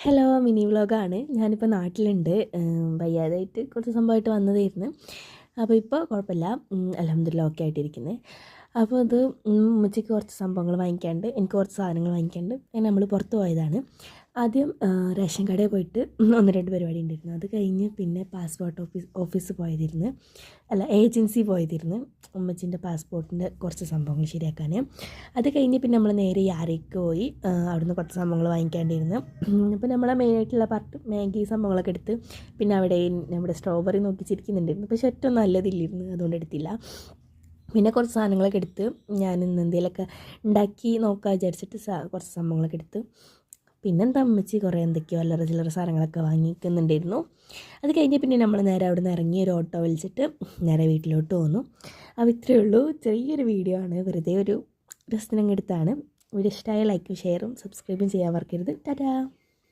Hello mini വ്ളോഗാണ്. ഞാനിപ്പോൾ നാട്ടിലുണ്ട്. വയ്യാതായിട്ട് കുറച്ച് സംഭവമായിട്ട് വന്നതായിരുന്നു. അപ്പോൾ ഇപ്പോൾ കുഴപ്പമില്ല, അൽഹംദുലില്ലാ ഓക്കെ ആയിട്ടിരിക്കുന്നത്. അപ്പോൾ അത് ഉമ്മച്ചിക്ക് കുറച്ച് സംഭവങ്ങൾ വാങ്ങിക്കാണ്ട്, എനിക്ക് കുറച്ച് സാധനങ്ങൾ വാങ്ങിക്കാണ്ട് അങ്ങനെ നമ്മൾ പുറത്ത് പോയതാണ്. ആദ്യം റേഷൻ കടയിൽ പോയിട്ട് ഒന്ന് രണ്ട് പരിപാടി ഉണ്ടായിരുന്നു. അത് കഴിഞ്ഞ് പിന്നെ പാസ്പോർട്ട് ഓഫീസ് പോയതിരുന്നു, അല്ല ഏജൻസി പോയതിരുന്നു ഉമ്മച്ചിൻ്റെ പാസ്പോർട്ടിൻ്റെ കുറച്ച് സംഭവങ്ങൾ ശരിയാക്കാൻ. അത് കഴിഞ്ഞ് പിന്നെ നമ്മൾ നേരെ യാരയ്ക്ക് പോയി അവിടുന്ന് കുറച്ച് സംഭവങ്ങൾ വാങ്ങിക്കാണ്ടിരുന്നു. അപ്പോൾ നമ്മളെ മെയിനായിട്ടുള്ള പാർട്ട് മാഗി സംഭവങ്ങളൊക്കെ എടുത്ത്, പിന്നെ അവിടെ നമ്മുടെ സ്ട്രോബെറി നോക്കി ചിരിക്കുന്നുണ്ടായിരുന്നു, പക്ഷെ ഏറ്റവും നല്ലതില്ലായിരുന്നു, അതുകൊണ്ട് എടുത്തില്ല. പിന്നെ കുറച്ച് സാധനങ്ങളൊക്കെ എടുത്ത് ഞാൻ ഇന്ന് എന്തെങ്കിലുമൊക്കെ ഉണ്ടാക്കി നോക്കാൻ വിചാരിച്ചിട്ട് കുറച്ച് സംഭവങ്ങളൊക്കെ എടുത്ത്, പിന്നെന്താ അമ്മച്ചി കുറേ എന്തൊക്കെയോ അല്ലറ ചില്ലറ സാധനങ്ങളൊക്കെ വാങ്ങിക്കുന്നുണ്ടായിരുന്നു. അത് കഴിഞ്ഞ് പിന്നെ നമ്മൾ നേരെ അവിടെ നിന്ന് ഇറങ്ങി ഒരു ഓട്ടോ വിളിച്ചിട്ട് നേരെ വീട്ടിലോട്ട് പോന്നു. അപ്പോൾ ഇത്രയേ ഉള്ളൂ, ചെറിയൊരു വീഡിയോ ആണ്, വെറുതെ ഒരു രസത്തിനങ്ങ് എടുത്താണ്. വീഡിയോ ഇഷ്ടമായ ലൈക്കും ഷെയറും സബ്സ്ക്രൈബും ചെയ്യാൻ മറക്കരുത്. ടാറ്റാ.